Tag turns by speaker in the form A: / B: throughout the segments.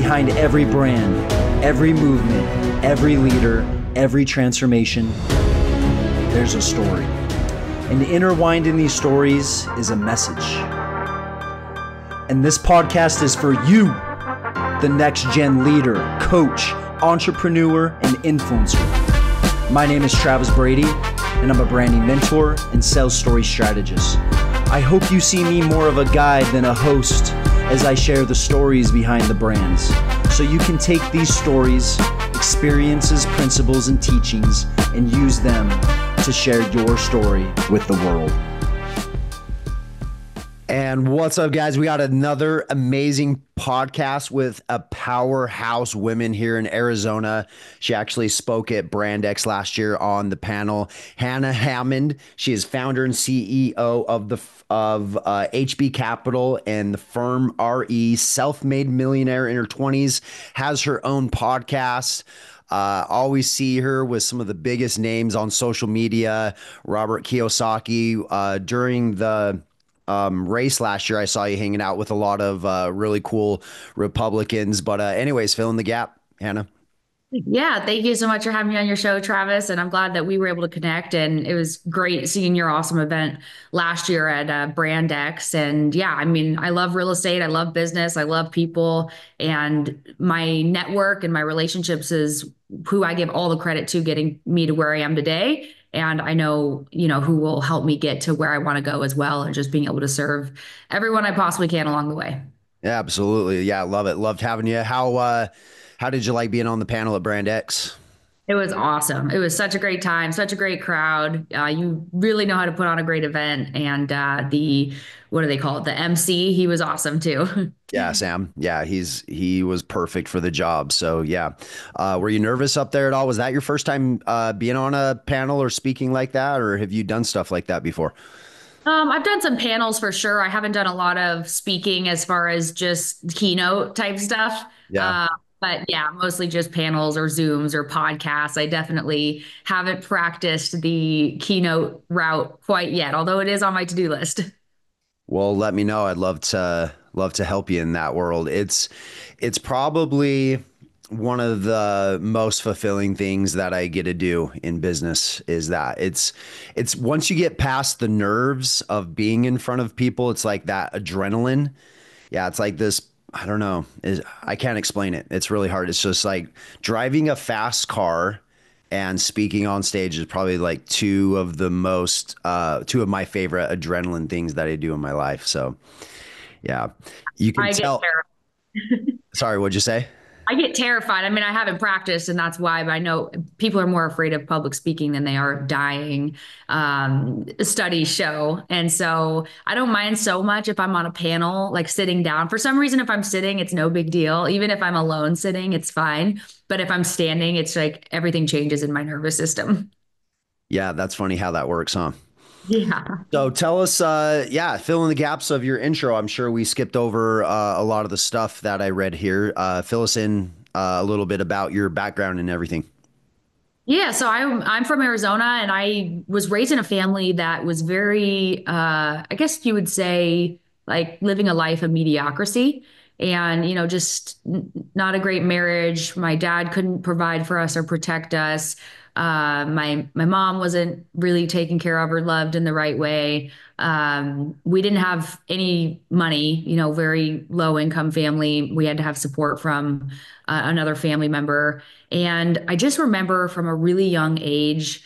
A: Behind every brand, every movement, every leader, every transformation, there's a story. And intertwined in these stories is a message. And this podcast is for you, the next gen leader, coach, entrepreneur, and influencer. My name is Travis Brady, and I'm a branding mentor and sales story strategist. I hope you see me more of a guide than a host as I share the stories behind the brands, so you can take these stories, experiences, principles, and teachings and use them to share your story with the world.
B: And what's up, guys? We got another amazing podcast with a powerhouse woman here in Arizona. She actually spoke at BrandX last year on the panel. Hannah Hammond. She is founder and CEO of HB Capital and the firm RE. Self-made millionaire in her 20s. Has her own podcast. Always see her with some of the biggest names on social media. Robert Kiyosaki. During the race last year, I saw you hanging out with a lot of really cool Republicans. But anyways, fill in the gap, Hannah.
C: Yeah, thank you so much for having me on your show, Travis. And I'm glad that we were able to connect. And it was great seeing your awesome event last year at BrandX. And yeah, I mean, I love real estate. I love business. I love people. And my network and my relationships is who I give all the credit to getting me to where I am today. And I know, who will help me get to where I want to go as well. And just being able to serve everyone I possibly can along the way.
B: Yeah, absolutely. Yeah, I love it. Loved having you. How did you like being on the panel at BrandX?
C: It was awesome. It was such a great time, such a great crowd. You really know how to put on a great event. And what do they call it? The MC, he was awesome too.
B: Yeah, Sam. Yeah, he was perfect for the job. So yeah. Were you nervous up there at all? Was that your first time being on a panel or speaking like that? Or have you done stuff like that before?
C: I've done some panels for sure. I haven't done a lot of speaking as far as just keynote type stuff.
B: Yeah.
C: But yeah, mostly just panels or Zooms or podcasts. I definitely haven't practiced the keynote route quite yet, although it is on my to-do list.
B: Well, let me know. I'd love to help you in that world. It's probably one of the most fulfilling things that I get to do in business is that it's once you get past the nerves of being in front of people, it's like that adrenaline. Yeah, it's like this. I don't know. I can't explain it. It's really hard. It's just like driving a fast car and speaking on stage is probably like two of my favorite adrenaline things that I do in my life. So yeah, you can tell. Sorry, what'd you say?
C: I get terrified. I mean, I haven't practiced, and that's why, but I know people are more afraid of public speaking than they are dying. Studies show. And so I don't mind so much if I'm on a panel, like sitting down. For some reason, if I'm sitting, it's no big deal. Even if I'm alone sitting, it's fine. But if I'm standing, it's like everything changes in my nervous system.
B: Yeah, that's funny how that works, huh?
C: Yeah.
B: So tell us, fill in the gaps of your intro. I'm sure we skipped over a lot of the stuff that I read here. Fill us in a little bit about your background and everything.
C: Yeah, so I'm from Arizona, and I was raised in a family that was very, I guess you would say, like living a life of mediocrity. And, just not a great marriage. My dad couldn't provide for us or protect us. My mom wasn't really taken care of or loved in the right way. We didn't have any money, very low income family. We had to have support from another family member. And I just remember from a really young age,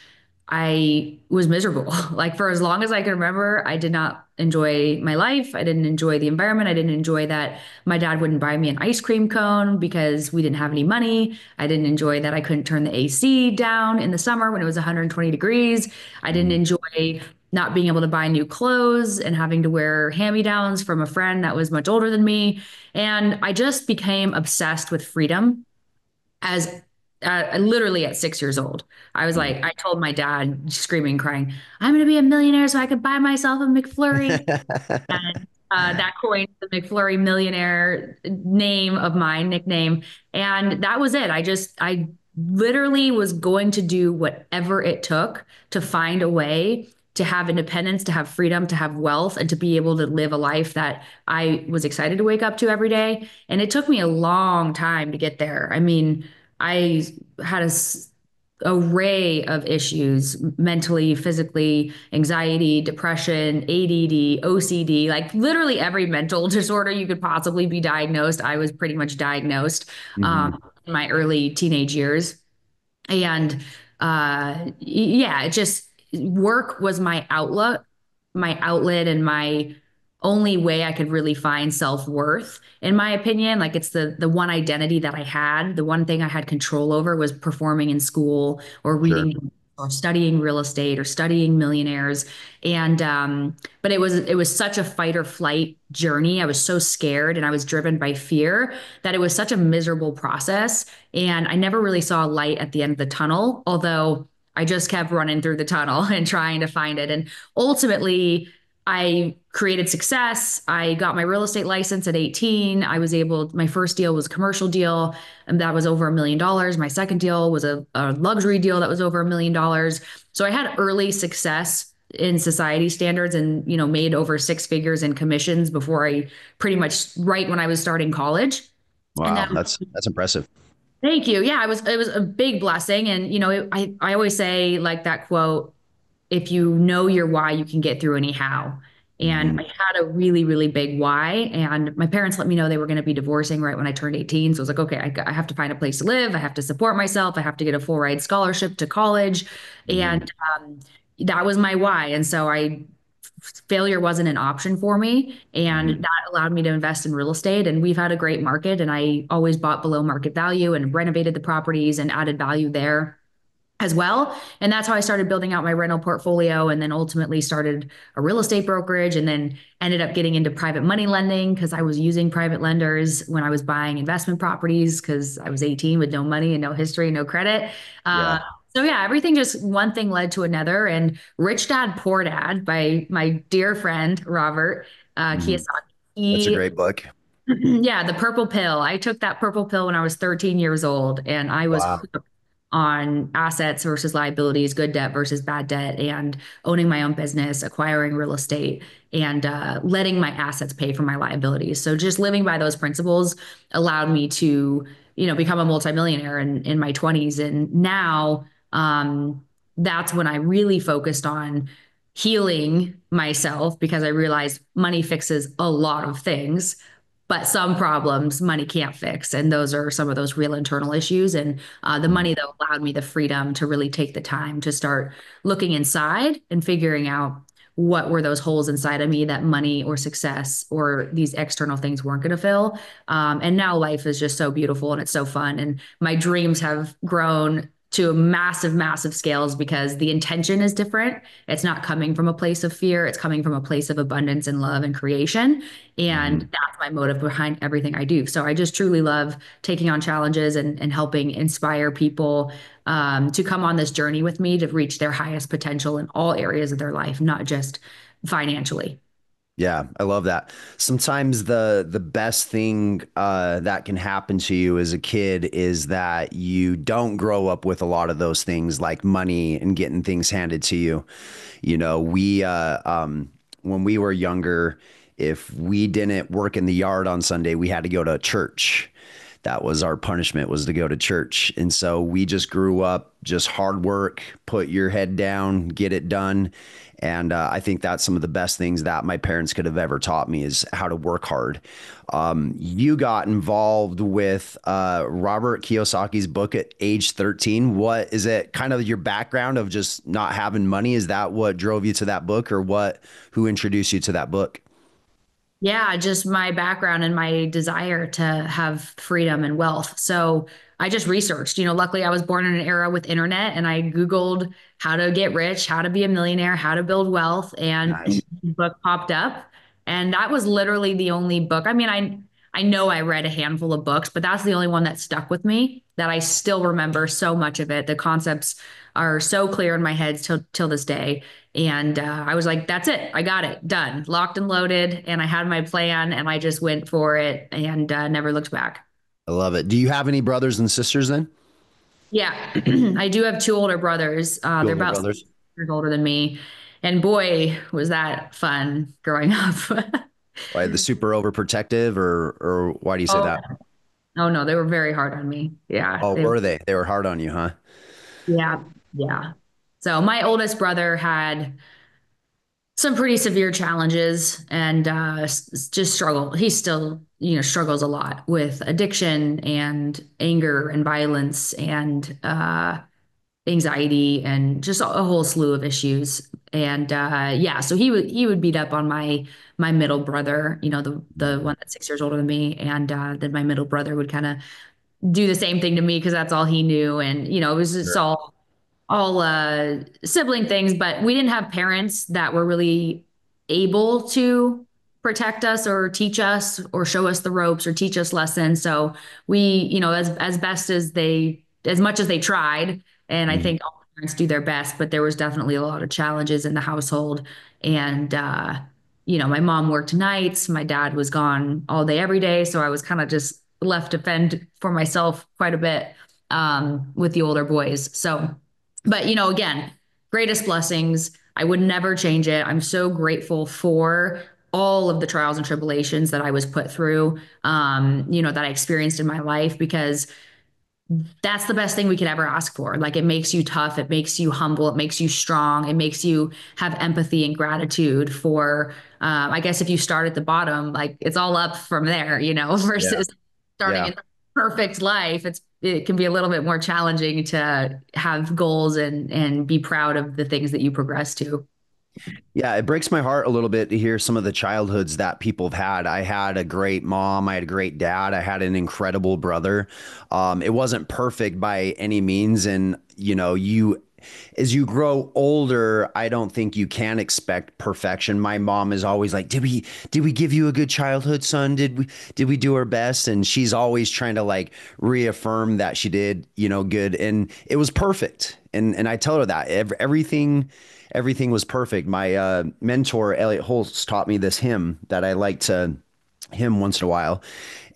C: I was miserable. Like for as long as I can remember, I did not enjoy my life. I didn't enjoy the environment. I didn't enjoy that my dad wouldn't buy me an ice cream cone because we didn't have any money. I didn't enjoy that I couldn't turn the AC down in the summer when it was 120 degrees. I didn't enjoy not being able to buy new clothes and having to wear hand-me-downs from a friend that was much older than me. And I just became obsessed with freedom as literally at 6 years old. I was like, I told my dad, screaming, crying, I'm going to be a millionaire so I could buy myself a McFlurry. And that coined the McFlurry millionaire name of my nickname. And that was it. I literally was going to do whatever it took to find a way to have independence, to have freedom, to have wealth, and to be able to live a life that I was excited to wake up to every day. And it took me a long time to get there. I mean, I had array of issues mentally, physically, anxiety, depression, ADD, OCD, like literally every mental disorder you could possibly be diagnosed. I was pretty much diagnosed
B: Hmm.
C: in my early teenage years. And yeah, it just work was my outlet, and my only way I could really find self-worth, in my opinion. Like it's the one identity that I had, the one thing I had control over was performing in school or
B: Sure.
C: reading or studying real estate or studying millionaires. And but it was such a fight or flight journey. I was so scared and I was driven by fear that it was such a miserable process. And I never really saw a light at the end of the tunnel, although I just kept running through the tunnel and trying to find it. And ultimately, I created success. I got my real estate license at 18. My first deal was a commercial deal, and that was over $1 million. My second deal was a luxury deal that was over $1 million. So I had early success in society standards, and made over six figures in commissions before I pretty much right when I was starting college. And
B: Wow.
C: then
B: That's impressive.
C: thank you. Yeah, it was a big blessing. And I always say, like that quote, if you know your why, you can get through any how. And
B: Hmm.
C: I had a really, really big why. And my parents let me know they were going to be divorcing right when I turned 18. So I was like, okay, I have to find a place to live. I have to support myself. I have to get a full ride scholarship to college.
B: Hmm.
C: And that was my why. And so failure wasn't an option for me. And
B: Hmm.
C: that allowed me to invest in real estate. And we've had a great market. And I always bought below market value and renovated the properties and added value there as well. And that's how I started building out my rental portfolio, and then ultimately started a real estate brokerage, and then ended up getting into private money lending because I was using private lenders when I was buying investment properties because I was 18 with no money and no history, no credit. Uh,
B: Yeah.
C: so yeah, everything just one thing led to another. And Rich Dad Poor Dad by my dear friend Robert
B: Hmm.
C: Kiyosaki.
B: That's a
C: He,
B: great book.
C: yeah, the purple pill. I took that purple pill when I was 13 years old, and I was
B: Wow.
C: on assets versus liabilities, good debt versus bad debt, and owning my own business, acquiring real estate, and letting my assets pay for my liabilities. So just living by those principles allowed me to, become a multimillionaire in my 20s. And now that's when I really focused on healing myself because I realized money fixes a lot of things, but some problems money can't fix. And those are some of those real internal issues. And the money, though, allowed me the freedom to really take the time to start looking inside and figuring out what were those holes inside of me that money or success or these external things weren't going to fill. And now life is just so beautiful and it's so fun. And my dreams have grown to massive, massive scales because the intention is different. It's not coming from a place of fear. It's coming from a place of abundance and love and creation. And
B: Hmm.
C: that's my motive behind everything I do. So I just truly love taking on challenges and helping inspire people to come on this journey with me to reach their highest potential in all areas of their life, not just financially.
B: Yeah, I love that. Sometimes the best thing that can happen to you as a kid is that you don't grow up with a lot of those things like money and getting things handed to you. We when we were younger, if we didn't work in the yard on Sunday, we had to go to church. That was our punishment, was to go to church. And so we just grew up just hard work, put your head down, get it done. And I think that's some of the best things that my parents could have ever taught me is how to work hard. You got involved with Robert Kiyosaki's book at age 13. What is it, kind of your background of just not having money? Is that what drove you to that book, or who introduced you to that book?
C: Yeah, just my background and my desire to have freedom and wealth. So I just researched. Luckily I was born in an era with internet, and I Googled how to get rich, how to be a millionaire, how to build wealth, and
B: Nice.
C: the book popped up. And that was literally the only book. I mean, I know I read a handful of books, but that's the only one that stuck with me that I still remember so much of it. The concepts are so clear in my head till this day. And I was like, that's it. I got it done, locked and loaded. And I had my plan and I just went for it and never looked back.
B: I love it. Do you have any brothers and sisters then?
C: Yeah, I do have two older brothers.
B: Two
C: They're
B: older
C: about
B: brothers.
C: 6 years older than me. And boy, was that fun growing up.
B: Why the super overprotective, or why do you say
C: Oh,
B: that?
C: oh no, they were very hard on me. Yeah,
B: Oh,
C: they
B: were they? They were hard on you, huh?
C: yeah, yeah. So my oldest brother had some pretty severe challenges and just struggle. He still, struggles a lot with addiction and anger and violence and anxiety and just a whole slew of issues. And yeah, so he would beat up on my middle brother, the
B: Mm.
C: one that's 6 years older than me, and then my middle brother would kind of do the same thing to me because that's all he knew. And it was just
B: Sure.
C: all sibling things, but we didn't have parents that were really able to protect us or teach us or show us the ropes or teach us lessons. So we, as best as much as they tried, and I
B: Mhm.
C: think all parents do their best, but there was definitely a lot of challenges in the household. And my mom worked nights, my dad was gone all day every day, so I was kind of just left to fend for myself quite a bit with the older boys. So but again, greatest blessings. I would never change it. I'm so grateful for all of the trials and tribulations that I was put through, that I experienced in my life because that's the best thing we could ever ask for. Like it makes you tough, it makes you humble, it makes you strong, it makes you have empathy and gratitude for. I guess if you start at the bottom, like it's all up from there,
B: Yeah.
C: versus starting
B: Yeah.
C: in the perfect life. It can be a little bit more challenging to have goals and be proud of the things that you progress to.
B: Yeah, it breaks my heart a little bit to hear some of the childhoods that people have had. I had a great mom, I had a great dad, I had an incredible brother. It wasn't perfect by any means, and you as you grow older, I don't think you can expect perfection. My mom is always like, "Did we give you a good childhood, son? Did we do our best?" And she's always trying to like reaffirm that she did, good, and it was perfect. And I tell her that everything was perfect. My mentor Elliot Holtz taught me this hymn that I like to hymn once in a while,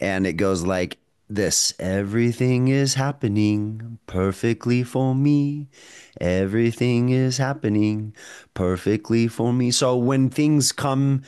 B: and it goes like this: everything is happening perfectly for me. Everything is happening perfectly for me. So when things come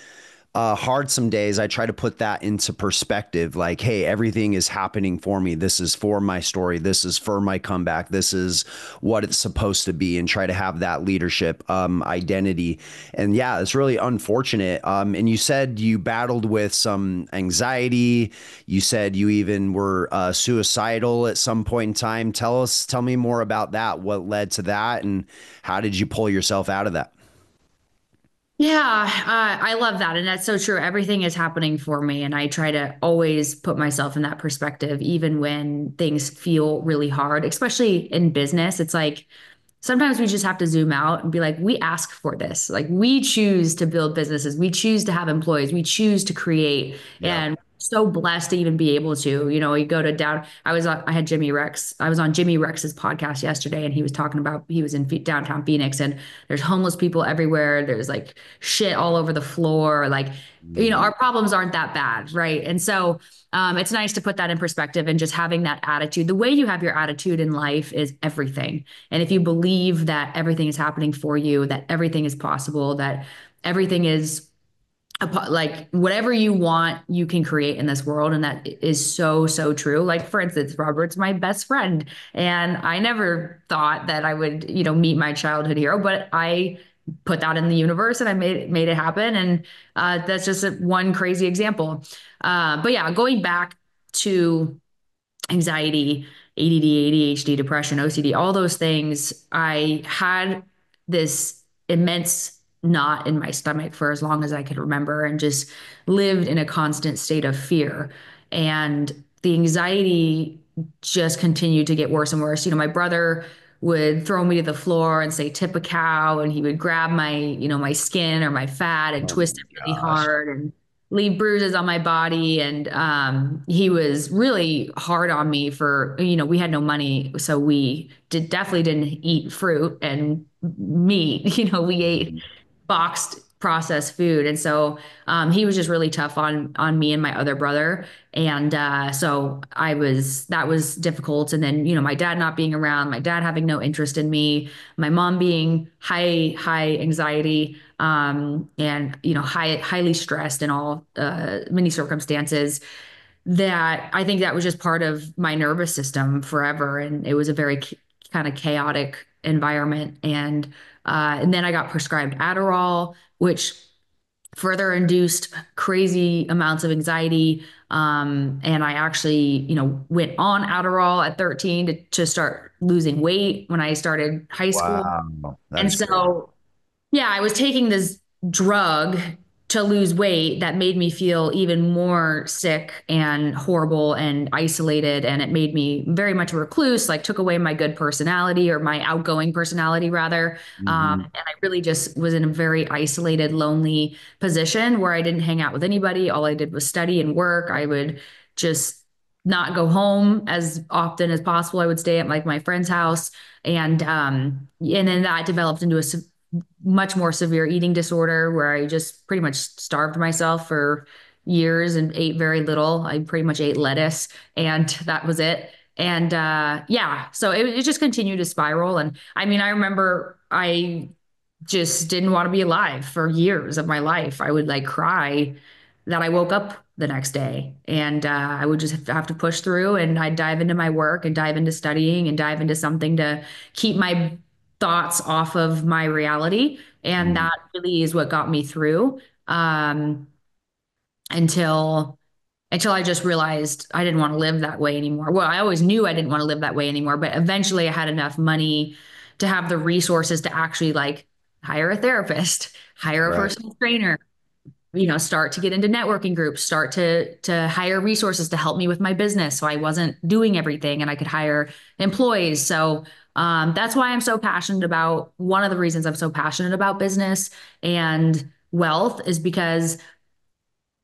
B: hard some days, I try to put that into perspective. Like, hey, everything is happening for me. This is for my story. This is for my comeback. This is what it's supposed to be, and try to have that leadership identity. And yeah, it's really unfortunate. And you said you battled with some anxiety. You said you even were suicidal at some point in time. Tell me more about that. What led to that, and how did you pull yourself out of that?
C: Yeah, I love that. And that's so true. Everything is happening for me. And I try to always put myself in that perspective, even when things feel really hard, especially in business. It's like sometimes we just have to zoom out and be like, we ask for this. Like we choose to build businesses, we choose to have employees, we choose to create.
B: Yeah.
C: And so blessed to even be able to, you go to down. I had Jimmy Rex. I was on Jimmy Rex's podcast yesterday, and he was talking about he was in downtown Phoenix, and there's homeless people everywhere. There's like shit all over the floor. Like,
B: Mhm.
C: our problems aren't that bad, right? And so it's nice to put that in perspective and just having that attitude. The way you have your attitude in life is everything. And if you believe that everything is happening for you, that everything is possible, that everything is like whatever you want, you can create in this world. And that is so, so true. Like, for instance, Robert's my best friend. And I never thought that I would, meet my childhood hero, but I put that in the universe and I made it happen. And that's just one crazy example. But yeah, going back to anxiety, ADD, ADHD, depression, OCD, all those things. I had this immense knot in my stomach for as long as I could remember and just lived in a constant state of fear. And the anxiety just continued to get worse and worse. My brother would throw me to the floor and say, tip a cow, and he would grab my skin or my fat and
B: Oh
C: twist
B: my
C: it really
B: gosh.
C: hard and leave bruises on my body. And he was really hard on me for, we had no money. So we definitely didn't eat fruit and meat. We ate
B: Mhm.
C: boxed processed food. And so he was just really tough on me and my other brother. And so that was difficult. And then, my dad not being around, my dad having no interest in me, my mom being high anxiety, and, highly stressed in all many circumstances, that I think that was just part of my nervous system forever. And it was a very kind of chaotic environment. And then I got prescribed Adderall, which further induced crazy amounts of anxiety. And I actually, went on Adderall at 13 to start losing weight when I started high school.
B: Wow, that
C: And
B: is crazy.
C: so yeah, I was taking this drug to lose weight that made me feel even more sick and horrible and isolated. And it made me very much a recluse, like took away my good personality, or my outgoing personality, rather.
B: Mhm.
C: And I really just was in a very isolated, lonely position where I didn't hang out with anybody. All I did was study and work. I would just not go home as often as possible. I would stay at like my friend's house. And then that developed into a much more severe eating disorder where I just pretty much starved myself for years and ate very little. I pretty much ate lettuce, and that was it. And yeah, so it just continued to spiral. And I mean, I remember I just didn't want to be alive for years of my life. I would like cry that I woke up the next day, and I would just have to push through, and I'd dive into my work and dive into studying and dive into something to keep my thoughts off of my reality. And
B: Mhm.
C: that really is what got me through, um, until I just realized I didn't want to live that way anymore. Well, I always knew I didn't want to live that way anymore, but eventually I had enough money to have the resources to actually like hire a therapist, hire a
B: Right.
C: personal trainer, start to get into networking groups, start to hire resources to help me with my business. So I wasn't doing everything and I could hire employees. So that's why I'm so passionate about, one of the reasons I'm so passionate about business and wealth is because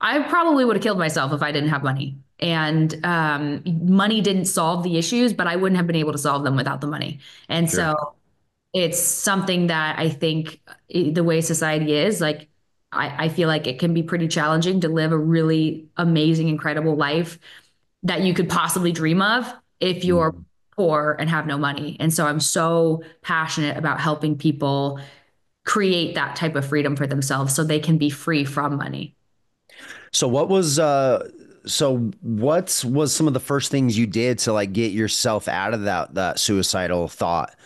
C: I probably would have killed myself if I didn't have money. And money didn't solve the issues, but I wouldn't have been able to solve them without the money. And
B: Sure.
C: so it's something that I think the way society is, like, I feel like it can be pretty challenging to live a really amazing, incredible life that you could possibly dream of if you're
B: Mhm.
C: poor and have no money. And so I'm so passionate about helping people create that type of freedom for themselves so they can be free from money.
B: So what was some of the first things you did to like get yourself out of that suicidal thought?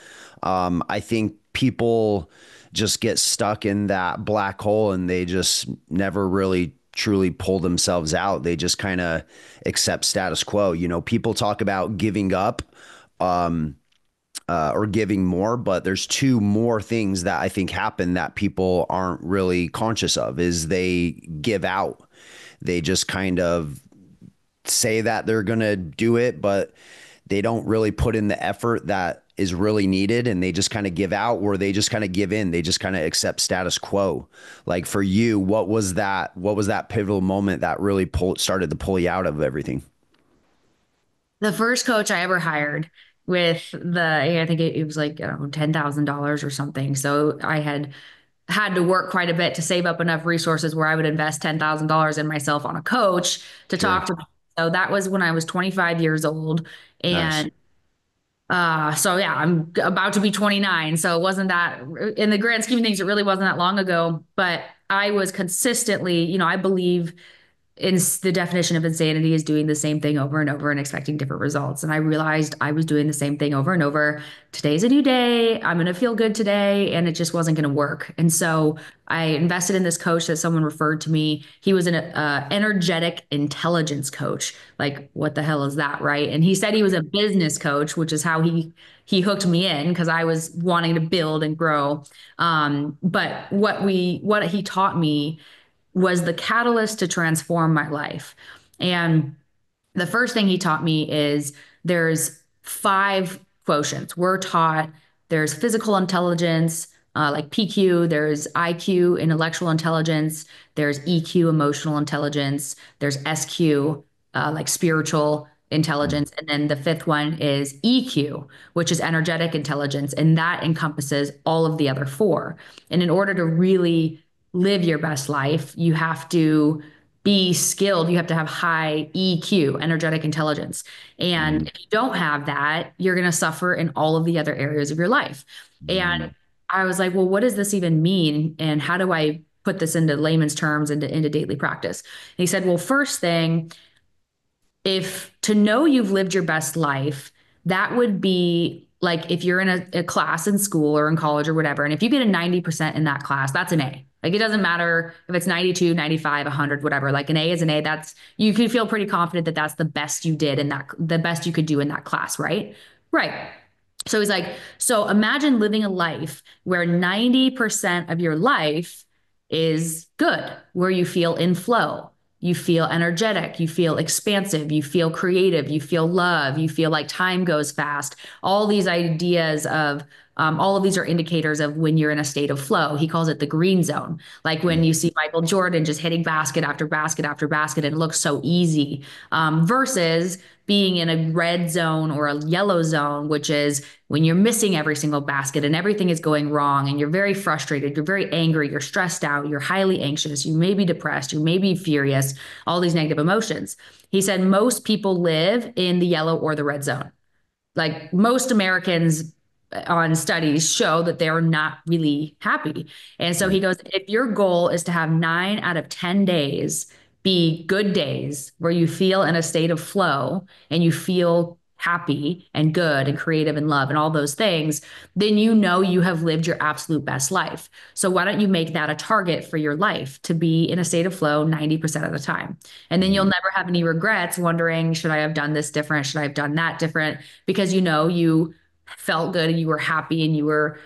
B: I think people just get stuck in that black hole and they just never really truly pull themselves out. They just kind of accept status quo. People talk about giving up, or giving more, but there's two more things that I think happen that people aren't really conscious of is they give out. They just kind of say that they're going to do it, but they don't really put in the effort that is really needed, and they just kind of give out, or they just kind of give in. They just kind of accept status quo. Like for you, what was that pivotal moment that really started to pull you out of everything?
C: The first coach I ever hired with I think it was like, I don't know, $10,000 or something. So I had to work quite a bit to save up enough resources where I would invest $10,000 in myself on a coach to
B: Sure.
C: talk to me. So that was when I was 25 years old.
B: Nice.
C: And so yeah, I'm about to be 29. So it wasn't that, in the grand scheme of things, it really wasn't that long ago. But I was consistently, I believe the definition of insanity is doing the same thing over and over and expecting different results. And I realized I was doing the same thing over and over. Today's a new day. I'm going to feel good today. And it just wasn't going to work. And so I invested in this coach that someone referred to me. He was an energetic intelligence coach. Like, what the hell is that? Right. And he said he was a business coach, which is how he hooked me in because I was wanting to build and grow. But what he taught me was the catalyst to transform my life. And the first thing he taught me is there's five quotients. We're taught there's physical intelligence, like PQ, there's IQ, intellectual intelligence, there's EQ, emotional intelligence, there's SQ, like spiritual intelligence. And then the fifth one is EQ, which is energetic intelligence. And that encompasses all of the other four. And in order to really live your best life, you have to be skilled. You have to have high EQ, energetic intelligence. And
B: Mm,
C: if you don't have that, you're going to suffer in all of the other areas of your life.
B: mm,
C: And I was like, well, what does this even mean? And how do I put this into layman's terms, into daily practice? And he said, well, first thing, if to know you've lived your best life, that would be like if you're in a class in school or in college or whatever, and if you get a 90% in that class, that's an A. Like it doesn't matter if it's 92, 95, 100, whatever. Like an A is an A. That's you can feel pretty confident that that's the best you did in that, the best you could do in that class, right? Right. So he's like, so imagine living a life where 90% of your life is good, where you feel in flow, you feel energetic, you feel expansive, you feel creative, you feel love, you feel like time goes fast. All these ideas of all of these are indicators of when you're in a state of flow. He calls it the green zone. Like when you see Michael Jordan just hitting basket after basket after basket, and it looks so easy, versus being in a red zone or a yellow zone, which is when you're missing every single basket and everything is going wrong and you're very frustrated, you're very angry, you're stressed out, you're highly anxious, you may be depressed, you may be furious, all these negative emotions. He said most people live in the yellow or the red zone. Like most Americans on studies show that they're not really happy. And so he
B: mm,
C: goes, if your goal is to have 9 out of 10 days be good days where you feel in a state of flow and you feel happy and good and creative and love and all those things, then you know you have lived your absolute best life. So why don't you make that a target for your life to be in a state of flow 90% of the time? And then you'll
B: mm,
C: never have any regrets wondering, should I have done this different? Should I have done that different? Because you know you felt good and you were happy and you were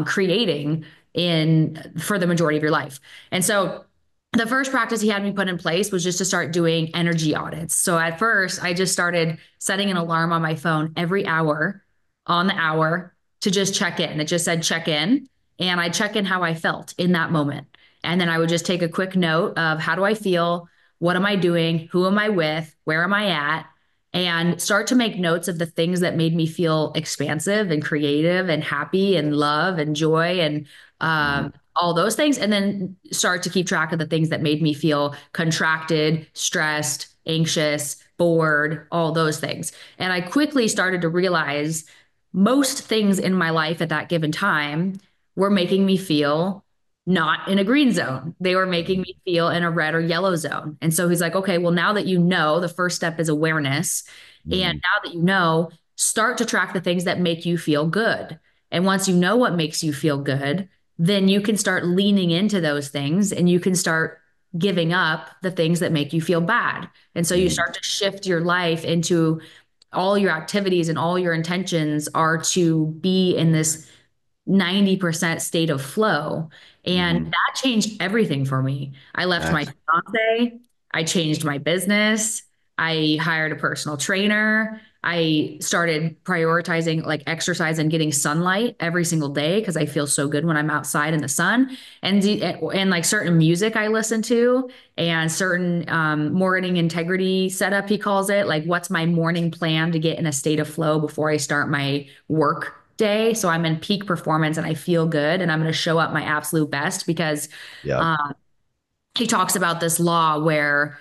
C: creating in for the majority of your life. And so the first practice he had me put in place was just to start doing energy audits. So at first, I just started setting an alarm on my phone every hour on the hour to just check in. It just said check in, and I check in how I felt in that moment. And then I would just take a quick note of how do I feel? What am I doing? Who am I with? Where am I at? And start to make notes of the things that made me feel expansive and creative and happy and love and joy and
B: mm,
C: all those things. And then start to keep track of the things that made me feel contracted, stressed, anxious, bored, all those things. And I quickly started to realize most things in my life at that given time were making me feel not in a green zone. They were making
B: mm,
C: me feel in a red or yellow zone. And so he's like, okay, well, now that you know, the first step is awareness. And
B: mm,
C: now that you know, start to track the things that make you feel good. And once you know what makes you feel good, then you can start leaning into those things and you can start giving up the things that make you feel bad. And so you
B: mm,
C: start to shift your life into all your activities and all your intentions are to be in this 90% state of flow. And
B: mm.
C: that changed everything for me. I left my
B: Nice.
C: fiance. I changed my business. I hired a personal trainer. I started prioritizing like exercise and getting sunlight every single day because I feel so good when I'm outside in the sun. And like certain music I listen to and certain morning integrity setup, he calls it. Like, what's my morning plan to get in a state of flow before I start my work day? So I'm in peak performance and I feel good and I'm going to show up my absolute best because
B: Yep.
C: um, he talks about this law where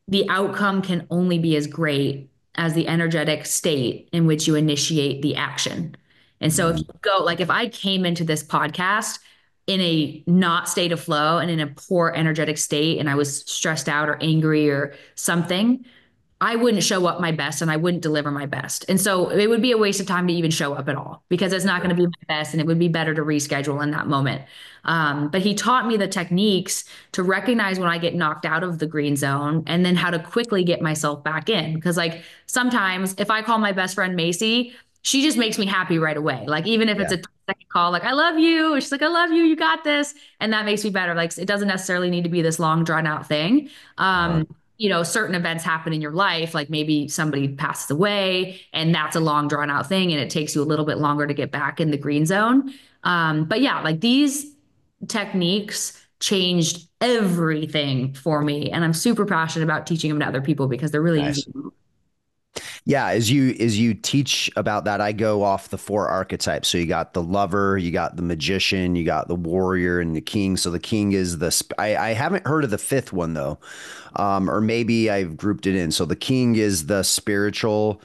C: the outcome can only be as great as the energetic state in which you initiate the action. And so if
B: Mm,
C: you go, like if I came into this podcast in a not state of flow and in a poor energetic state and I was stressed out or angry or something, I wouldn't show up my best and I wouldn't deliver my best. And so it would be a waste of time to even show up at all because it's not going to be my best and it would be better to reschedule in that moment. But he taught me the techniques to recognize when I get knocked out of the green zone and then how to quickly get myself back in. Because, like, sometimes if I call my best friend Macy, she just makes me happy right away. Like, even if it's
B: yeah.
C: a second call, like, I love you. She's like, I love you. You got this. And that makes me better. Like, it doesn't necessarily need to be this long, drawn out thing.
B: Uh-huh.
C: Certain events happen in your life, like maybe somebody passes away, and that's a long, drawn out thing, and it takes you a little bit longer to get back in the green zone. But yeah, like these techniques changed everything for me, and I'm super passionate about teaching them to other people because they're really easy.
B: Nice. Yeah, as you teach about that, I go off the four archetypes. So you got the lover, you got the magician, you got the warrior, and the king. So the king is I haven't heard of the fifth one though, or maybe I've grouped it in. So the king is the spiritual,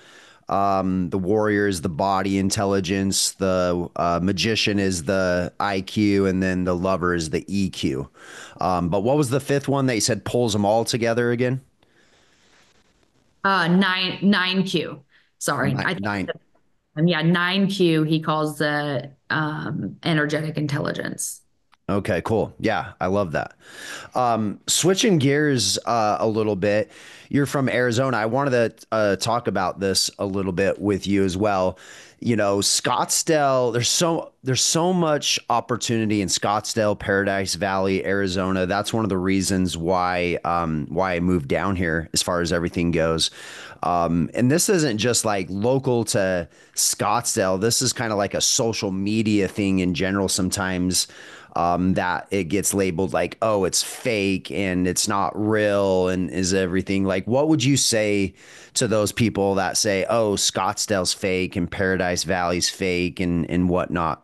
B: the warrior is the body intelligence, the magician is the IQ, and then the lover is the EQ. But what was the fifth one that you said pulls them all together again?
C: Nine Q. Sorry,
B: Nine, nine.
C: yeah, 9Q. He calls the energetic intelligence.
B: Okay, cool. Yeah, I love that. Switching gears a little bit, you're from Arizona. I wanted to talk about this a little bit with you as well. You know, Scottsdale, there's so much opportunity in Scottsdale, Paradise Valley, Arizona. That's one of the reasons why I moved down here as far as everything goes. And this isn't just like local to Scottsdale. This is kind of like a social media thing in general sometimes, that it gets labeled like, oh, it's fake and it's not real and is everything. Like, what would you say to those people that say, oh, Scottsdale's fake and Paradise Valley's fake and whatnot?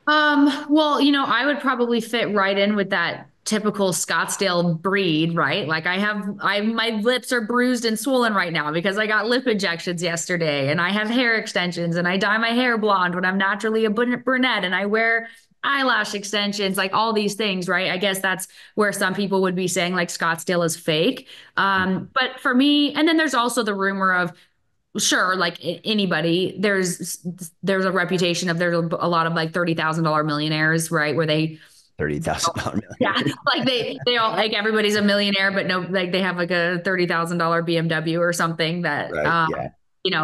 C: Well, I would probably fit right in with that typical Scottsdale breed, right? Like my lips are bruised and swollen right now because I got lip injections yesterday and I have hair extensions and I dye my hair blonde when I'm naturally a brunette and I wear eyelash extensions, like all these things, right? I guess that's where some people would be saying like Scottsdale is fake. But for me, and then there's also the rumor of, sure, like anybody, there's a reputation of there's a lot of like $30,000 millionaires, right? Where they,
B: $30,000
C: yeah,
B: million.
C: like they all like everybody's a millionaire, but no, like they have like a $30,000 BMW or something that
B: Right. Yeah.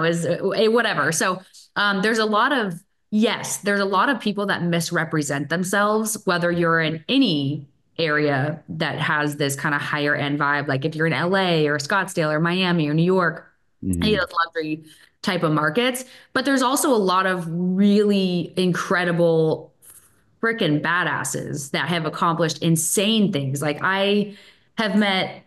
C: is whatever. So there's a lot of yes, there's a lot of people that misrepresent themselves, whether you're in any area that has this kind of higher end vibe, like if you're in LA or Scottsdale or Miami or New York, any
B: Hmm.
C: of those luxury type of markets. But there's also a lot of really incredible freaking badasses that have accomplished insane things. Like I have met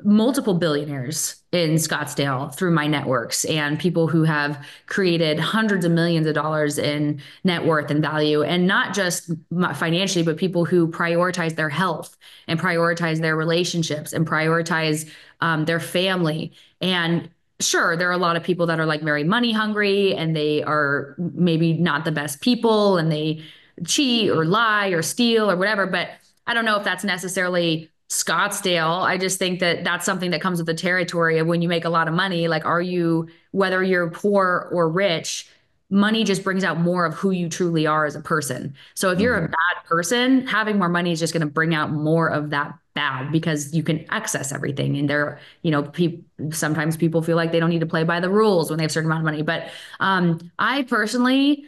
C: multiple billionaires in Scottsdale through my networks and people who have created hundreds of millions of dollars in net worth and value, and not just financially, but people who prioritize their health and prioritize their relationships and prioritize their family. And sure, there are a lot of people that are like very money hungry and they are maybe not the best people and they cheat or lie or steal or whatever, but I don't know if that's necessarily Scottsdale. I just think that that's something that comes with the territory of when you make a lot of money. Like, whether you're poor or rich, money just brings out more of who you truly are as a person. So if you're a
B: Hmm.
C: bad person, having more money is just going to bring out more of that bad because you can access everything. And sometimes people feel like they don't need to play by the rules when they have a certain amount of money. But I personally,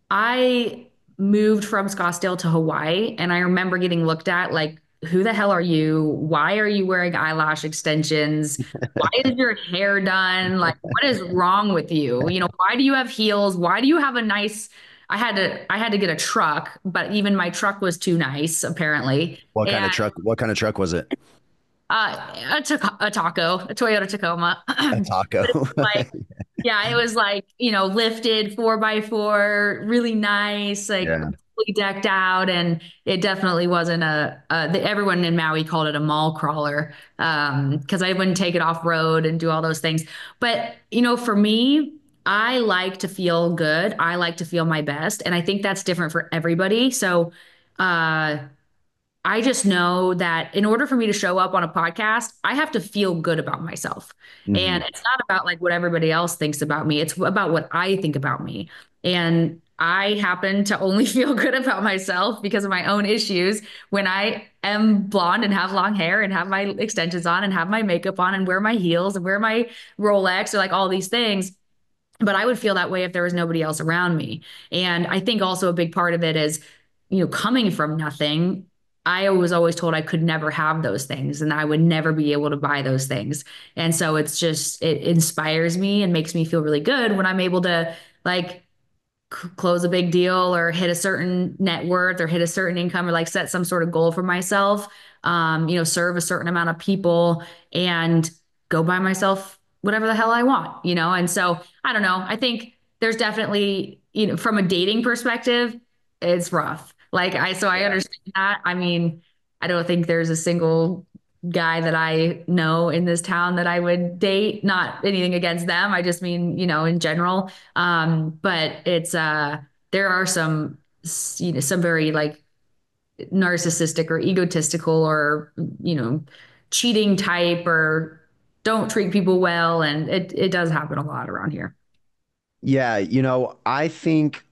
C: I moved from Scottsdale to Hawaii, and I remember getting looked at like, who the hell are you? Why are you wearing eyelash extensions? Why is your hair done? Like, what is wrong with you? Why do you have heels? Why do you have a nice I had to get a truck, but even my truck was too nice, apparently.
B: What kind
C: And
B: of truck? What kind of truck was it?
C: a taco, a Toyota Tacoma.
B: A
C: But it's
B: taco.
C: like, yeah, it was like, lifted 4x4, really nice, like
B: Yeah.
C: fully decked out. And it definitely wasn't everyone in Maui called it a mall crawler. Because I wouldn't take it off road and do all those things. But, for me, I like to feel good. I like to feel my best. And I think that's different for everybody. So, uh, I just know that in order for me to show up on a podcast, I have to feel good about myself. And
B: Hmm.
C: it's not about like what everybody else thinks about me. It's about what I think about me. And I happen to only feel good about myself because of my own issues when I am blonde and have long hair and have my extensions on and have my makeup on and wear my heels and wear my Rolex or like all these things. But I would feel that way if there was nobody else around me. And I think also a big part of it is, coming from nothing, I was always told I could never have those things and I would never be able to buy those things. And so it inspires me and makes me feel really good when I'm able to like close a big deal or hit a certain net worth or hit a certain income or like set some sort of goal for myself, serve a certain amount of people and go buy myself whatever the hell I want, you know? And so I don't know. I think there's definitely, you know, from a dating perspective, it's rough. So I
B: Yeah.
C: understand that. I mean, I don't think there's a single guy that I know in this town that I would date. Not anything against them. I just mean, you know, in general. But there are some, you know, some very like narcissistic or egotistical or, you know, cheating type or don't treat people well. And it does happen a lot around here.
B: Yeah, I think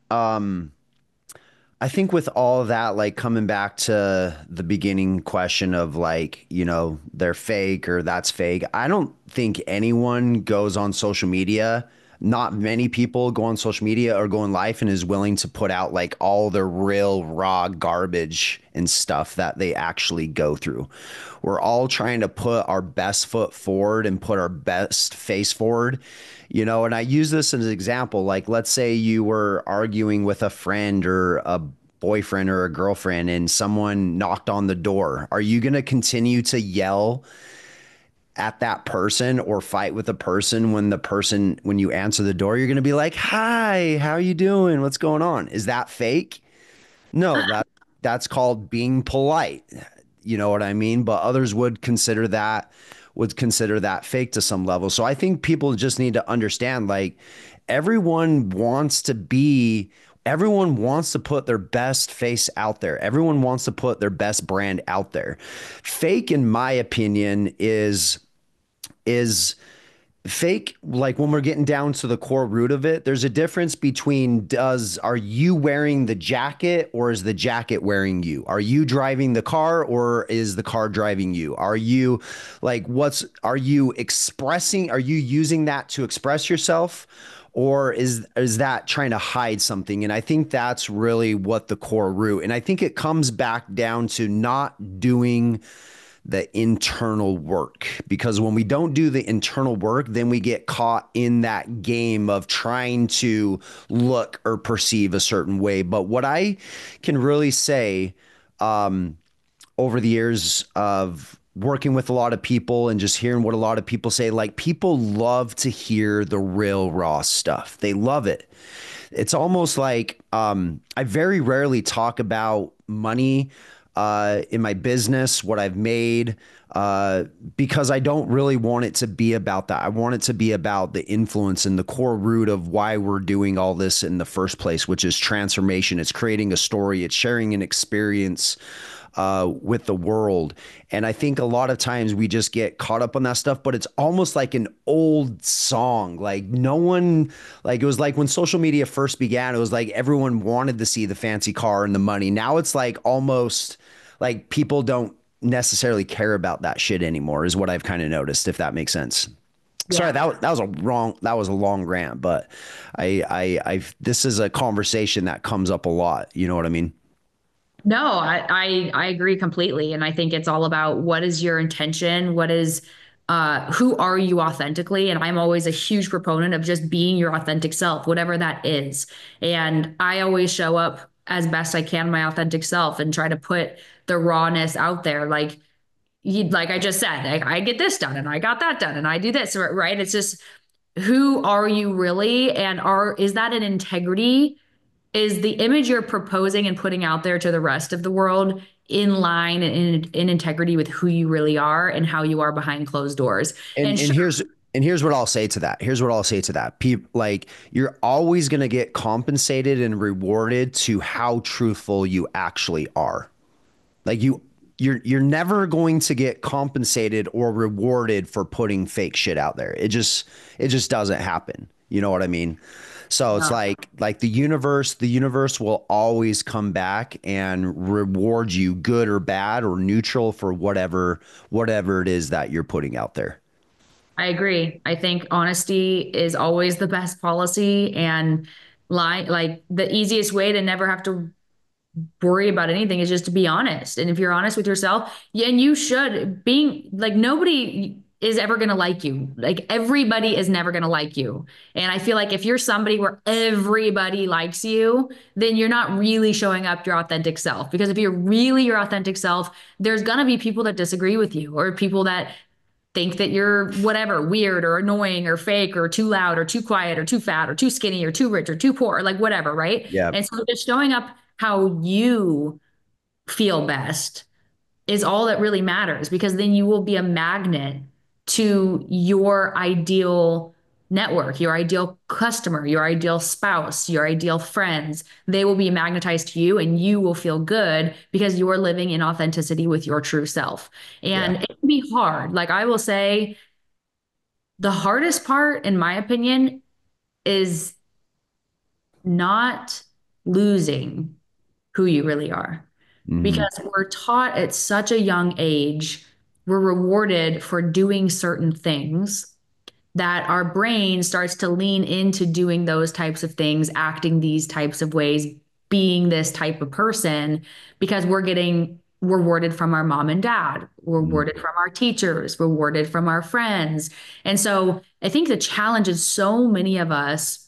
B: with all of that, like coming back to the beginning question of like, they're fake or that's fake. I don't think anyone goes on social media. Not many people go on social media or go in life and is willing to put out like all the real raw garbage and stuff that they actually go through. We're all trying to put our best foot forward and put our best face forward. And I use this as an example. Like, let's say you were arguing with a friend or a boyfriend or a girlfriend and someone knocked on the door. Are you going to continue to yell at that person or fight with the person when you answer the door? You're going to be like, "Hi, how are you doing? What's going on?" Is that fake? No, that's called being polite. You know what I mean? But others would consider that fake to some level. So I think people just need to understand, like, everyone wants to be everyone wants to put their best face out there. Everyone wants to put their best brand out there. Fake, in my opinion, is fake. Like, when we're getting down to the core root of it, there's a difference between, are you wearing the jacket or is the jacket wearing you? Are you driving the car or is the car driving you? Are you using that to express yourself, or is that trying to hide something? And I think that's really what the core root. And I think it comes back down to not doing the internal work, because when we don't do the internal work, then we get caught in that game of trying to look or perceive a certain way. But what I can really say, over the years of working with a lot of people and just hearing what a lot of people say, like, people love to hear the real raw stuff. They love it. It's almost like, I very rarely talk about money in my business, what I've made, because I don't really want it to be about that. I want it to be about the influence and the core root of why we're doing all this in the first place, which is transformation. It's creating a story. It's sharing an experience with the world. And I think a lot of times we just get caught up on that stuff, but it's almost like an old song. Like, no one, like, it was like when social media first began, it was like everyone wanted to see the fancy car and the money. Now it's like almost like people don't necessarily care about that shit anymore, is what I've kind of noticed, if that makes sense. Sorry,
C: Yeah.
B: that was a long rant, but this is a conversation that comes up a lot. You know what I mean?
C: No, I agree completely. And I think it's all about what is your intention? Who are you authentically? And I'm always a huge proponent of just being your authentic self, whatever that is. And I always show up as best I can, my authentic self, and try to put the rawness out there. Like I just said, I get this done and I got that done and I do this, right? It's just, who are you really? And is that an integrity? Is the image you're proposing and putting out there to the rest of the world in line and in integrity with who you really are and how you are behind closed doors?
B: And
C: And
B: and
C: sure,
B: here's what I'll say to that. Here's what I'll say to that. People, like, you're always going to get compensated and rewarded to how truthful you actually are. Like, you're never going to get compensated or rewarded for putting fake shit out there. It just doesn't happen. You know what I mean? So it's
C: no,
B: like the universe will always come back and reward you, good or bad or neutral, for whatever it is that you're putting out there.
C: I agree. I think honesty is always the best policy, and like the easiest way to never have to worry about anything is just to be honest. And if you're honest with yourself, yeah, and you should, being like, nobody is ever going to like you. Like, everybody is never going to like you. And I feel like if you're somebody where everybody likes you, then you're not really showing up your authentic self. Because if you're really your authentic self, there's going to be people that disagree with you, or people that think that you're whatever, weird or annoying or fake or too loud or too quiet or too fat or too skinny or too rich or too poor, like whatever, right?
B: Yeah.
C: And so just showing up how you feel best is all that really matters, because then you will be a magnet to your ideal network, your ideal customer, your ideal spouse, your ideal friends. They will be magnetized to you and you will feel good because you are living in authenticity with your true self.
B: Yeah.
C: And it can be hard. Like I will say, the hardest part, in my opinion, is not losing who you really are,
B: Hmm.
C: because we're taught at such a young age, we're rewarded for doing certain things, that our brain starts to lean into doing those types of things, acting these types of ways, being this type of person, because we're getting rewarded from our mom and dad, rewarded from our teachers, rewarded from our friends. And so I think the challenge is so many of us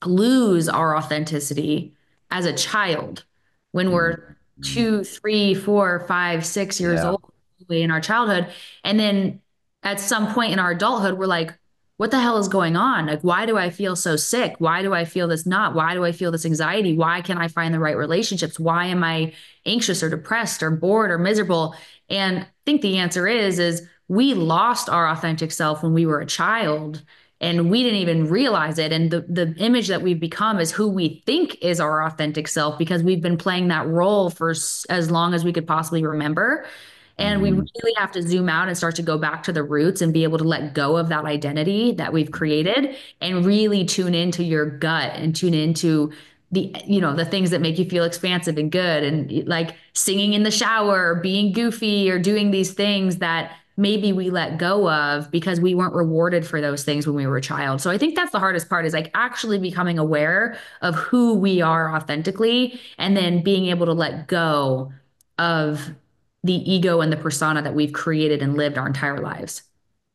C: lose our authenticity as a child when we're
B: Hmm.
C: 2, 3, 4, 5, 6 years
B: Yeah.
C: old in our childhood. And then at some point in our adulthood, we're like, what the hell is going on? Like, why do I feel so sick? Why do I feel this knot? Why do I feel this anxiety? Why can't I find the right relationships? Why am I anxious or depressed or bored or miserable? And I think the answer is we lost our authentic self when we were a child and we didn't even realize it. And the image that we've become is who we think is our authentic self, because we've been playing that role for as long as we could possibly remember. And we
B: Hmm.
C: really have to zoom out and start to go back to the roots and be able to let go of that identity that we've created and really tune into your gut and tune into the things that make you feel expansive and good, and like singing in the shower, being goofy, or doing these things that maybe we let go of because we weren't rewarded for those things when we were a child. So I think that's the hardest part, is like actually becoming aware of who we are authentically and then being able to let go of the ego and the persona that we've created and lived our entire lives.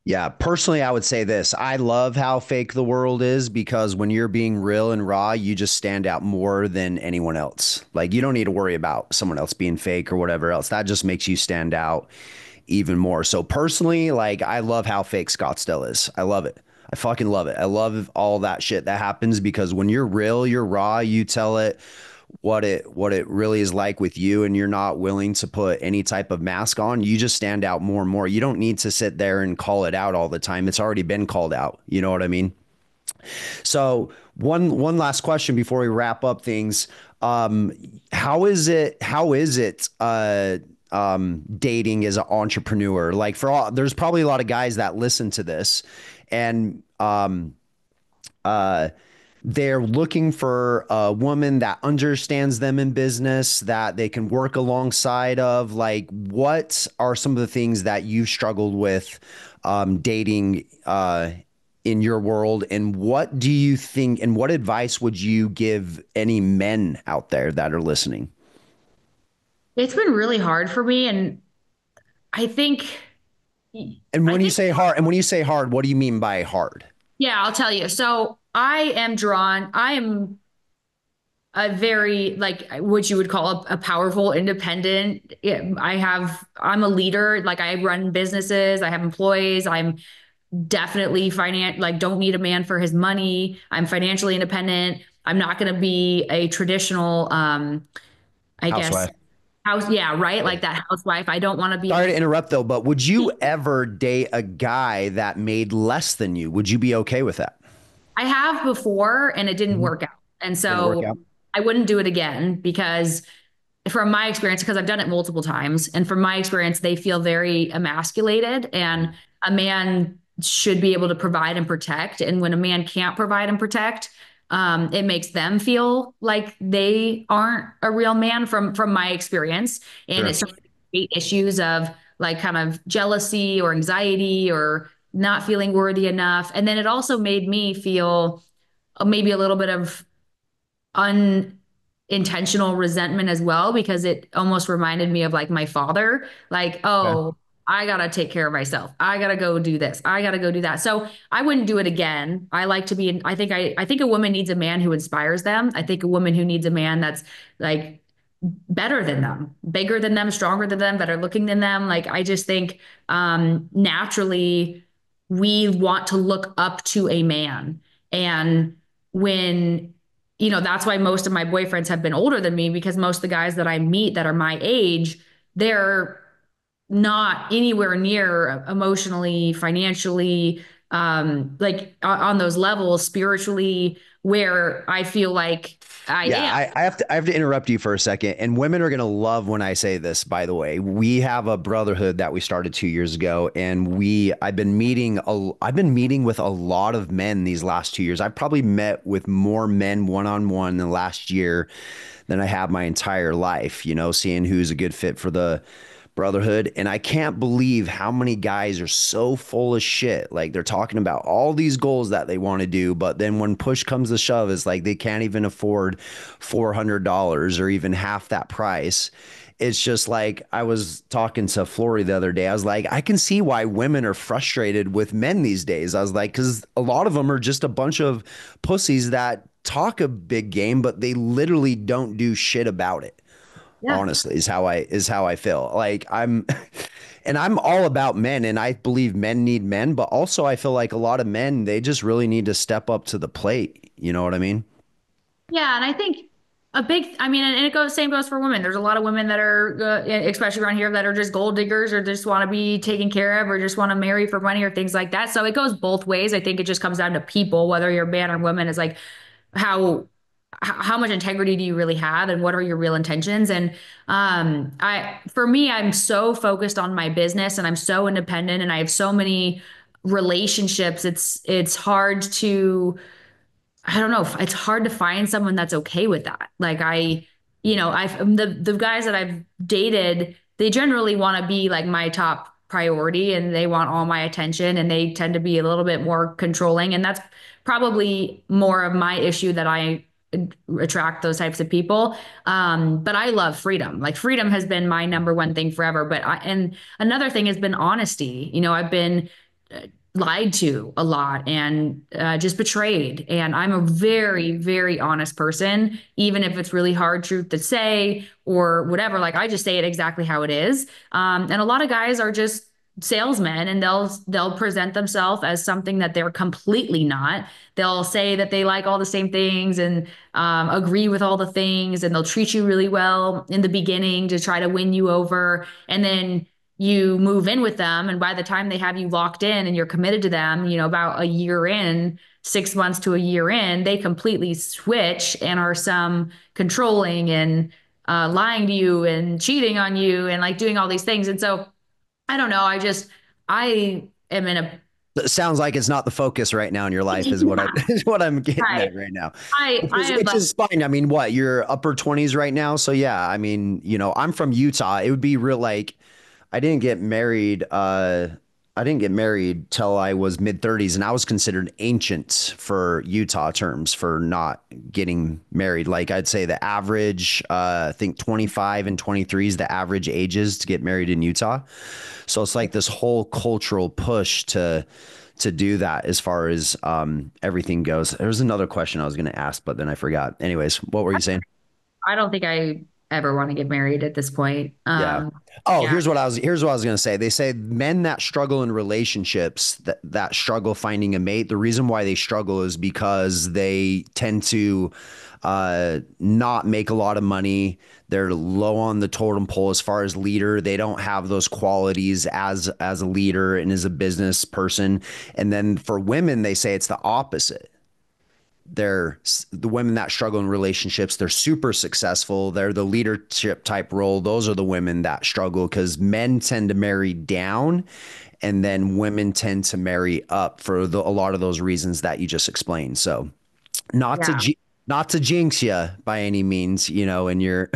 B: Yeah, personally, I would say this. I love how fake the world is because when you're being real and raw, you just stand out more than anyone else. Like, you don't need to worry about someone else being fake or whatever else. That just makes you stand out even more. So, personally, like, I love how fake Scottsdale is. I love it. I fucking love it. I love all that shit that happens because when you're real, you're raw, you tell it what it really is like with you, and you're not willing to put any type of mask on, you just stand out more and more. You don't need to sit there and call it out all the time. It's already been called out. You know what I mean? So one last question before we wrap up things. How is it dating as an entrepreneur? Like, for all, there's probably a lot of guys that listen to this and uh they're looking for a woman that understands them in business, that they can work alongside of. Like, what are some of the things that you've struggled with dating in your world? And what do you think, and what advice would you give any men out there that are listening?
C: It's been really hard for me. And I think,
B: And
C: I
B: when you
C: think,
B: say hard, what do you mean by hard?
C: yeah, I'll tell you. So I am a very, like, what you would call a powerful independent. I'm a leader. Like, I run businesses, I have employees. I'm definitely like, don't need a man for his money. I'm financially independent. I'm not going to be a traditional, I guess,
B: Housewife.
C: house. Yeah, right.
B: Yeah.
C: Like that housewife. I don't want to be
B: Sorry
C: a,
B: to interrupt though, but would you ever date a guy that made less than you? Would you be okay with that?
C: I have before and it didn't
B: Mhm.
C: work out. And
B: Didn't work
C: so
B: out.
C: I wouldn't do it again, because from my experience, because I've done it multiple times, and from my experience, they feel very emasculated, and a man should be able to provide and protect. And when a man can't provide and protect, it makes them feel like they aren't a real man from my experience. And
B: Sure.
C: it's issues of like kind of jealousy or anxiety or not feeling worthy enough. And then it also made me feel maybe a little bit of unintentional resentment as well, because it almost reminded me of like my father, like,
B: Okay.
C: oh, I gotta take care of myself. I gotta go do this. I gotta go do that. So I wouldn't do it again. I like to be I think a woman needs a man who inspires them. I think a woman who needs a man that's like better than them, bigger than them, stronger than them, better looking than them. Like I just think naturally we want to look up to a man. And when, that's why most of my boyfriends have been older than me, because most of the guys that I meet that are my age, they're not anywhere near emotionally, financially, like on those levels, spiritually, where I feel like I
B: Yeah,
C: am.
B: I have to interrupt you for a second. And women are gonna love when I say this, by the way. We have a brotherhood that we started 2 years ago, and I've been meeting with a lot of men these last 2 years. I've probably met with more men one-on-one in the last year than I have my entire life, seeing who's a good fit for the brotherhood. And I can't believe how many guys are so full of shit. Like they're talking about all these goals that they want to do, but then when push comes to shove, it's like they can't even afford $400 or even half that price. It's just like I was talking to Flory the other day. I was like, I can see why women are frustrated with men these days. I was like, because a lot of them are just a bunch of pussies that talk a big game, but they literally don't do shit about it.
C: Yeah.
B: Honestly, is how I feel. Like and I'm all about men, and I believe men need men, but also I feel like a lot of men, they just really need to step up to the plate. You know what I mean?
C: Yeah, and I think I mean, and it goes, same goes for women. There's a lot of women that are, especially around here, that are just gold diggers or just want to be taken care of or just want to marry for money or things like that. So it goes both ways. I think it just comes down to people, whether you're a man or woman, is like how how much integrity do you really have and what are your real intentions? And for me, I'm so focused on my business and I'm so independent and I have so many relationships. It's hard to, I don't know. It's hard to find someone that's okay with that. Like I've the guys that I've dated, they generally want to be like my top priority and they want all my attention and they tend to be a little bit more controlling. And that's probably more of my issue, that I attract those types of people. But I love freedom. Like freedom has been my number one thing forever. And another thing has been honesty. I've been lied to a lot and just betrayed. And I'm a very, very honest person, even if it's really hard truth to say or whatever. Like I just say it exactly how it is. And a lot of guys are just salesmen and they'll present themselves as something that they're completely not. They'll say that they like all the same things and agree with all the things, and they'll treat you really well in the beginning to try to win you over. And then you move in with them, and by the time they have you locked in and you're committed to them, about a year in, 6 months to a year in, they completely switch and are some controlling and lying to you and cheating on you and like doing all these things. And so I don't know. I am in a,
B: It sounds like it's not the focus right now in your life, is what I
C: yeah,
B: is what I'm getting
C: right.
B: at right now.
C: I,
B: Which
C: I
B: is
C: have
B: which
C: like,
B: is fine. I mean, what, you're upper 20s right now, so yeah. I mean, I'm from Utah. It would be real like I didn't get married. I didn't get married till I was mid 30s, and I was considered ancient for Utah terms for not getting married. Like I'd say the average, I think 25 and 23 is the average ages to get married in Utah. So it's like this whole cultural push to do that as far as everything goes. There's another question I was going to ask, but then I forgot. Anyways, what were you saying?
C: I don't think I ever want to get married at this point.
B: Yeah. Oh,
C: Yeah,
B: here's what I was going to say. They say men that struggle in relationships, that struggle finding a mate, the reason why they struggle is because they tend to not make a lot of money. They're low on the totem pole as far as leader. They don't have those qualities as a leader and as a business person. And then for women, they say it's the opposite. They're the women that struggle in relationships. They're super successful. They're the leadership type role. Those are the women that struggle, because men tend to marry down and then women tend to marry up for a lot of those reasons that you just explained. So not to
C: yeah.
B: not to jinx you by any means, in your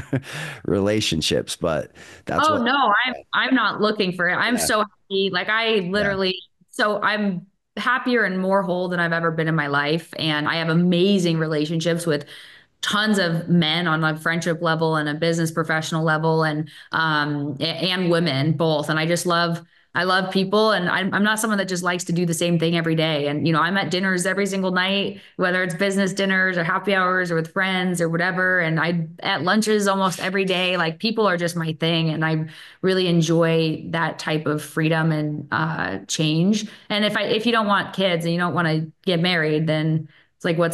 B: relationships, but that's
C: Oh
B: what.
C: no, I'm not looking for it. I'm
B: Yeah,
C: so happy. Like I
B: yeah.
C: literally, so I'm happier and more whole than I've ever been in my life. And I have amazing relationships with tons of men on a friendship level and a business professional level, and women both. And I just love I love people, and I'm not someone that just likes to do the same thing every day. And, I'm at dinners every single night, whether it's business dinners or happy hours or with friends or whatever. And I at lunches almost every day. Like, people are just my thing. And I really enjoy that type of freedom and change. And if you don't want kids and you don't want to get married, then it's like, I'm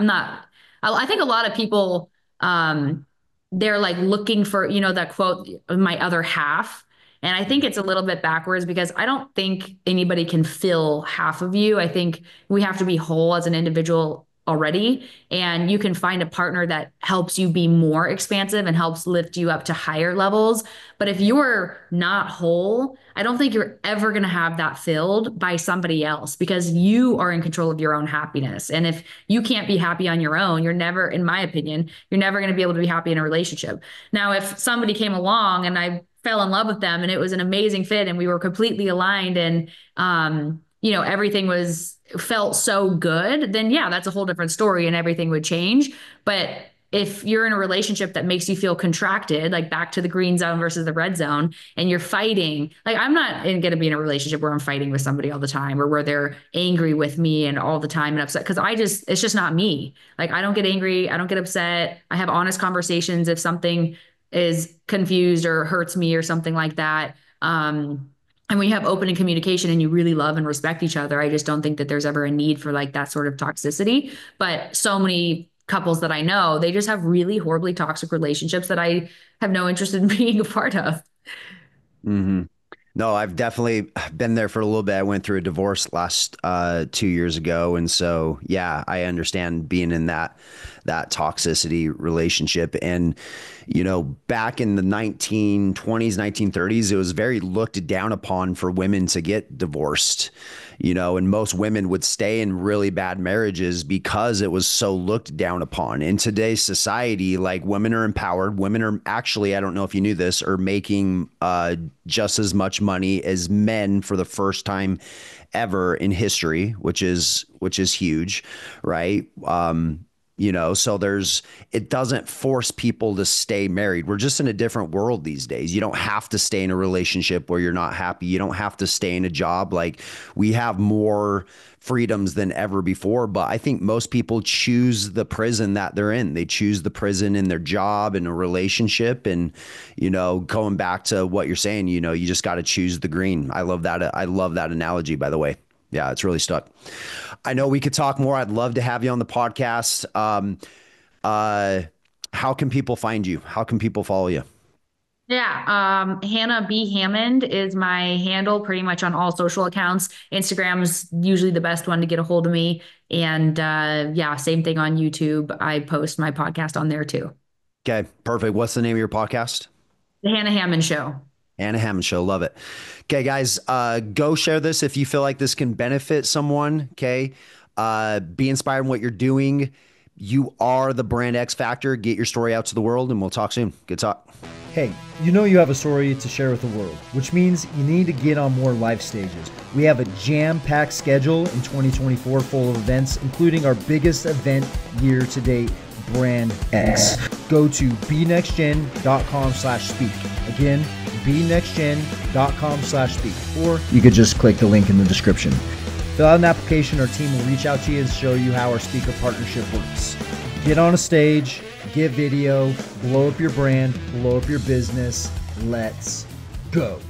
C: not, I think a lot of people, they're like looking for, that quote, my other half. And I think it's a little bit backwards, because I don't think anybody can fill half of you. I think we have to be whole as an individual already. And you can find a partner that helps you be more expansive and helps lift you up to higher levels. But if you're not whole, I don't think you're ever going to have that filled by somebody else, because you are in control of your own happiness. And if you can't be happy on your own, you're never, in my opinion, you're never going to be able to be happy in a relationship. Now, if somebody came along and I fell in love with them and it was an amazing fit and we were completely aligned, and everything felt so good, then yeah, that's a whole different story and everything would change. But if you're in a relationship that makes you feel contracted, like back to the green zone versus the red zone, and you're fighting, like, I'm not going to be in a relationship where I'm fighting with somebody all the time, or where they're angry with me and all the time and upset, because it's just not me. Like, I don't get angry. I don't get upset. I have honest conversations if something is confused or hurts me or something like that. And when you have open communication and you really love and respect each other, I just don't think that there's ever a need for like that sort of toxicity. But so many couples that I know, they just have really horribly toxic relationships that I have no interest in being a part of.
B: Mm-hmm. No, I've definitely been there for a little bit. I went through a divorce last 2 years ago. And so, yeah, I understand being in that toxicity relationship. And, back in the 1920s, 1930s, it was very looked down upon for women to get divorced, and most women would stay in really bad marriages because it was so looked down upon. In today's society, like, women are empowered. Women are actually, I don't know if you knew this, are making just as much money as men for the first time ever in history, which is huge, right? So it doesn't force people to stay married. We're just in a different world these days. You don't have to stay in a relationship where you're not happy. You don't have to stay in a job. Like, we have more freedoms than ever before. But I think most people choose the prison that they're in. They choose the prison in their job, in a relationship. And, going back to what you're saying, you just got to choose the green. I love that. I love that analogy, by the way. Yeah, it's really stuck. I know we could talk more. I'd love to have you on the podcast. How can people find you? How can people follow you?
C: Yeah. Hannah B. Hammond is my handle pretty much on all social accounts. Instagram's usually the best one to get a hold of me. And yeah, same thing on YouTube. I post my podcast on there too.
B: Okay, perfect. What's the name of your podcast?
C: The Hannah Hammond Show.
B: Hannah Hammond Show. Love it. Okay, guys, go share this if you feel like this can benefit someone. Okay. Be inspired in what you're doing. You are the brand X factor. Get your story out to the world, and we'll talk soon. Good talk.
A: Hey, you have a story to share with the world, which means you need to get on more live stages. We have a jam-packed schedule in 2024 full of events, including our biggest event year to date, Brand X. Go to benextgen.com/speak. Again, benextgen.com/speak. Or you could just click the link in the description. Fill out an application. Our team will reach out to you and show you how our speaker partnership works. Get on a stage, get video, blow up your brand, blow up your business. Let's go.